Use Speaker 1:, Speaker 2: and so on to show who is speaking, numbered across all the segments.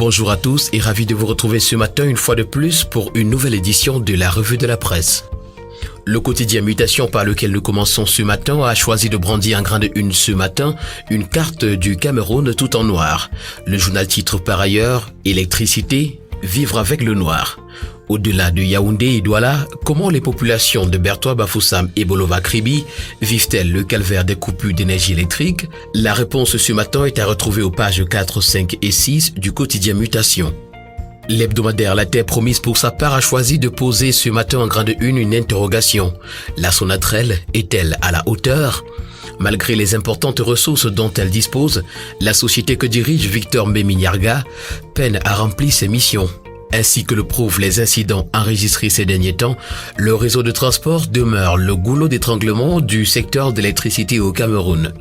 Speaker 1: Bonjour à tous et ravi de vous retrouver ce matin une fois de plus pour une nouvelle édition de la Revue de la Presse. Le quotidien Mutation par lequel nous commençons ce matin a choisi de brandir en grain de une ce matin une carte du Cameroun tout en noir. Le journal titre par ailleurs « Électricité, vivre avec le noir ». Au-delà de Yaoundé et Douala, comment les populations de Bertoua Bafoussam et Bolova-Kribi vivent-elles le calvaire des coupures d'énergie électrique? La réponse ce matin est à retrouver aux pages 4, 5 et 6 du quotidien Mutation. L'hebdomadaire La Terre Promise pour sa part a choisi de poser ce matin en grain de une interrogation. La Sonatrel est-elle à la hauteur? Malgré les importantes ressources dont elle dispose, la société que dirige Victor Mbeminyarga peine à remplir ses missions. Ainsi que le prouvent les incidents enregistrés ces derniers temps, le réseau de transport demeure le goulot d'étranglement du secteur de l'électricité au Cameroun.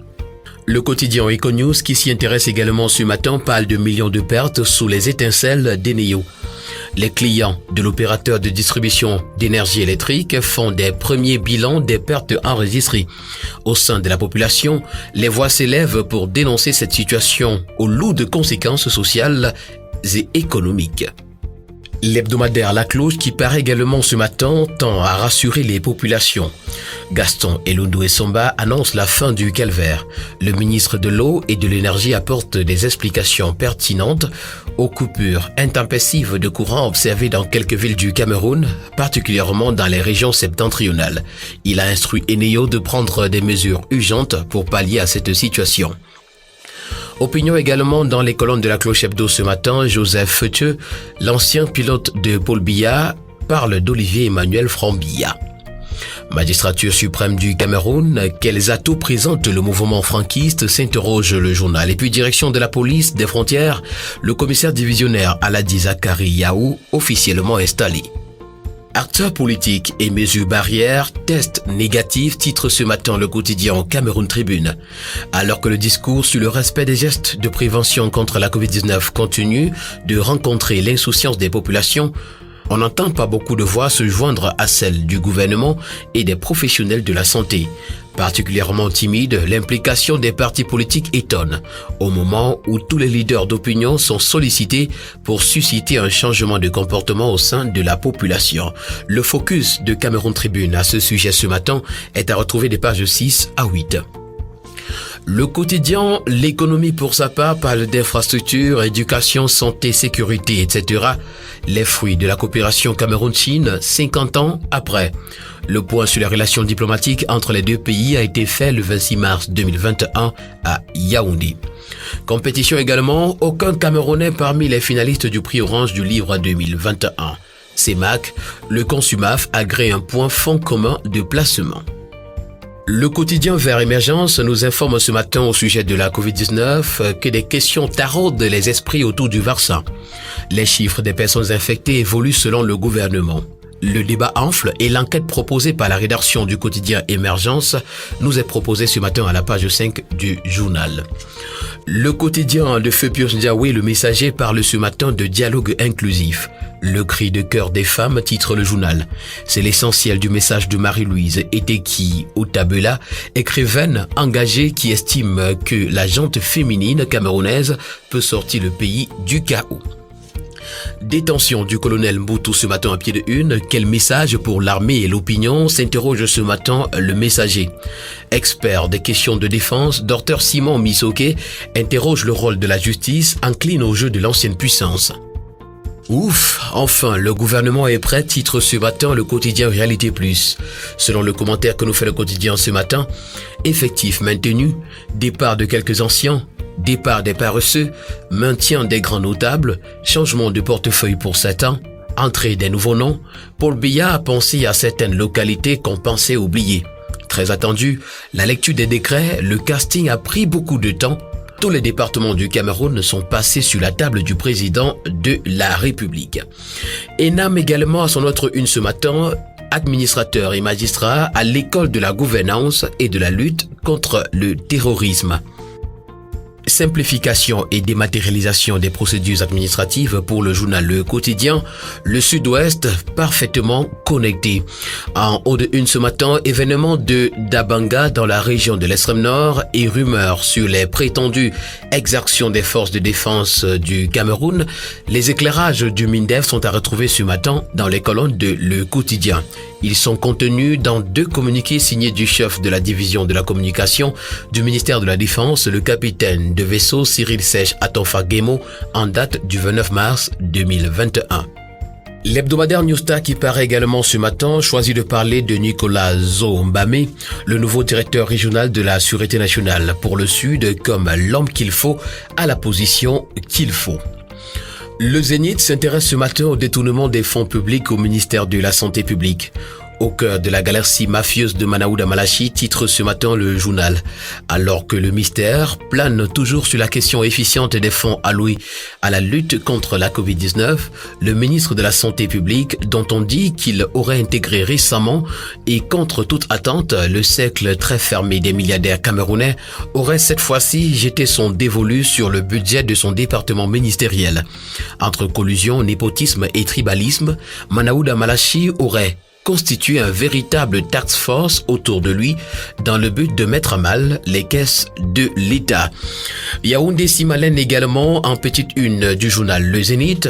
Speaker 1: Le quotidien Econews, qui s'y intéresse également ce matin, parle de millions de pertes sous les étincelles d'Eneo. Les clients de l'opérateur de distribution d'énergie électrique font des premiers bilans des pertes enregistrées. Au sein de la population, les voix s'élèvent pour dénoncer cette situation aux lourdes conséquences sociales et économiques. L'hebdomadaire La Cloche, qui paraît également ce matin, tend à rassurer les populations. Gaston Elundou Essomba annonce la fin du calvaire. Le ministre de l'Eau et de l'Énergie apporte des explications pertinentes aux coupures intempestives de courant observées dans quelques villes du Cameroun, particulièrement dans les régions septentrionales. Il a instruit Eneo de prendre des mesures urgentes pour pallier à cette situation. Opinion également dans les colonnes de La Cloche Hebdo ce matin, Joseph Feuteux, l'ancien pilote de Paul Biya, parle d'Olivier Emmanuel Frambilla. Magistrature suprême du Cameroun, quels atouts présente le mouvement franquiste, s'interroge le journal. Et puis direction de la police des frontières, le commissaire divisionnaire Aladi Zakari Yaou, officiellement installé. Acteurs politiques et mesures barrières, tests négatifs, titre ce matin le quotidien Cameroun Tribune. Alors que le discours sur le respect des gestes de prévention contre la Covid-19 continue de rencontrer l'insouciance des populations, on n'entend pas beaucoup de voix se joindre à celles du gouvernement et des professionnels de la santé. Particulièrement timide, l'implication des partis politiques étonne, au moment où tous les leaders d'opinion sont sollicités pour susciter un changement de comportement au sein de la population. Le focus de Cameroun Tribune à ce sujet ce matin est à retrouver des pages 6 à 8. Le quotidien L'économie pour sa part parle d'infrastructures, éducation, santé, sécurité, etc. Les fruits de la coopération Cameroun-Chine 50 ans après. Le point sur les relations diplomatiques entre les deux pays a été fait le 26 mars 2021 à Yaoundé. Compétition également, aucun Camerounais parmi les finalistes du prix Orange du livre 2021. CEMAC, le Consumaf agrée un point fonds commun de placement. Le quotidien Vert Émergence nous informe ce matin au sujet de la Covid-19 que des questions taraudent les esprits autour du vaccin. Les chiffres des personnes infectées évoluent selon le gouvernement. Le débat enfle et l'enquête proposée par la rédaction du quotidien Émergence nous est proposée ce matin à la page 5 du journal. Le quotidien de Feu Pius Ndiaye, le messager, parle ce matin de dialogue inclusif. Le cri de cœur des femmes, titre le journal. C'est l'essentiel du message de Marie-Louise Eteki Otabela, écrivaine engagée qui estime que la gente féminine camerounaise peut sortir le pays du chaos. Détention du colonel Mboutou ce matin à pied de une, quel message pour l'armée et l'opinion, s'interroge ce matin le messager. Expert des questions de défense, Dr Simon Misoke interroge le rôle de la justice, incline au jeu de l'ancienne puissance. Ouf, enfin, le gouvernement est prêt, titre ce matin le quotidien Réalité Plus. Selon le commentaire que nous fait le quotidien ce matin, effectif maintenu, départ de quelques anciens, départ des paresseux, maintien des grands notables, changement de portefeuille pour certains, entrée des nouveaux noms, Paul Biya a pensé à certaines localités qu'on pensait oublier. Très attendu, la lecture des décrets, le casting a pris beaucoup de temps. Tous les départements du Cameroun sont passés sur la table du président de la République. ENAM également à son autre une ce matin, administrateurs et magistrats à l'école de la gouvernance et de la lutte contre le terrorisme. Simplification et dématérialisation des procédures administratives pour le journal Le Quotidien, le Sud-Ouest parfaitement connecté. En haut de une ce matin, événement de Dabanga dans la région de l'extrême nord et rumeurs sur les prétendues exactions des forces de défense du Cameroun. Les éclairages du MINDEF sont à retrouver ce matin dans les colonnes de Le Quotidien. Ils sont contenus dans 2 communiqués signés du chef de la division de la communication du ministère de la Défense, le capitaine de vaisseau Cyril Sèche Atonfa-Guémo, en date du 29 mars 2021. L'hebdomadaire Newstar qui paraît également ce matin choisit de parler de Nicolas Zombame, le nouveau directeur régional de la Sûreté nationale pour le Sud, comme l'homme qu'il faut à la position qu'il faut. Le Zénith s'intéresse ce matin au détournement des fonds publics au ministère de la Santé publique. Au cœur de la galaxie mafieuse de Manaouda Malachi, titre ce matin le journal. Alors que le mystère plane toujours sur la question efficiente des fonds alloués à la lutte contre la Covid-19, le ministre de la Santé publique, dont on dit qu'il aurait intégré récemment et contre toute attente le cercle très fermé des milliardaires camerounais, aurait cette fois-ci jeté son dévolu sur le budget de son département ministériel. Entre collusion, népotisme et tribalisme, Manaouda Malachi aurait constitue un véritable task force autour de lui dans le but de mettre à mal les caisses de l'État. Yaoundé Simalène également en petite une du journal Le Zénith.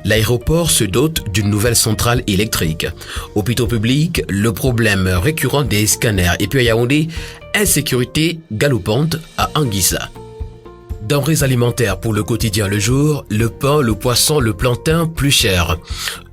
Speaker 1: L'aéroport se dote d'une nouvelle centrale électrique. Hôpitaux publics, le problème récurrent des scanners. Et puis à Yaoundé, insécurité galopante à Anguissa. Denrées alimentaires pour le quotidien Le Jour, le pain, le poisson, le plantain plus cher.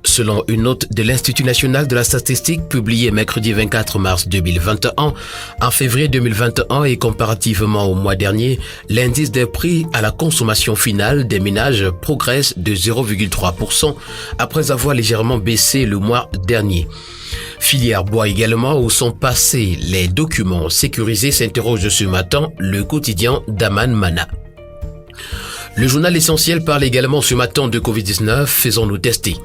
Speaker 1: Selon une note de l'Institut national de la statistique publiée mercredi 24 mars 2021, en février 2021 et comparativement au mois dernier, l'indice des prix à la consommation finale des ménages progresse de 0,3% après avoir légèrement baissé le mois dernier. Filière bois également, où sont passés les documents sécurisés, s'interroge ce matin le quotidien d'Aman Mana. Le journal Essentiel parle également ce matin de Covid-19, faisons-nous tester.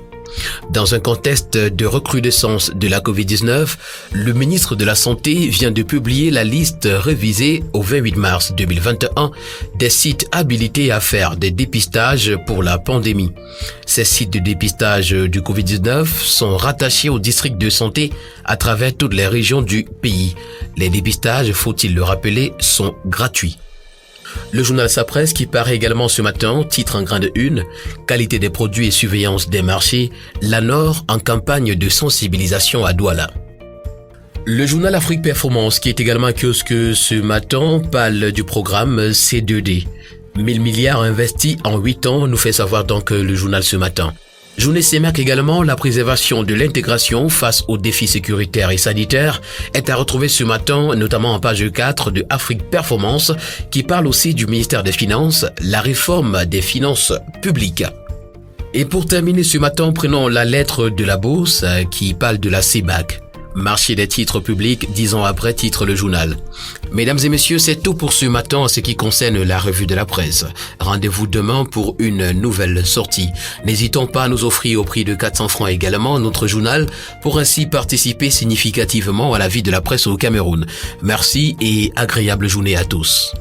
Speaker 1: Dans un contexte de recrudescence de la Covid-19, le ministre de la Santé vient de publier la liste révisée au 28 mars 2021 des sites habilités à faire des dépistages pour la pandémie. Ces sites de dépistage du Covid-19 sont rattachés au district de santé à travers toutes les régions du pays. Les dépistages, faut-il le rappeler, sont gratuits. Le journal Sa Presse qui paraît également ce matin, titre en grain de une, qualité des produits et surveillance des marchés, l'ANOR en campagne de sensibilisation à Douala. Le journal Afrique Performance qui est également un kiosque ce matin parle du programme C2D. 1000 milliards investis en 8 ans, nous fait savoir donc le journal ce matin. Journée CEMAC également, la préservation de l'intégration face aux défis sécuritaires et sanitaires est à retrouver ce matin, notamment en page 4 de Afrique Performance, qui parle aussi du ministère des Finances, la réforme des finances publiques. Et pour terminer ce matin, prenons la lettre de la bourse qui parle de la CEMAC. Marché des titres publics, 10 ans après, titre le journal. Mesdames et messieurs, c'est tout pour ce matin en ce qui concerne la revue de la presse. Rendez-vous demain pour une nouvelle sortie. N'hésitons pas à nous offrir au prix de 400 francs également notre journal pour ainsi participer significativement à la vie de la presse au Cameroun. Merci et agréable journée à tous.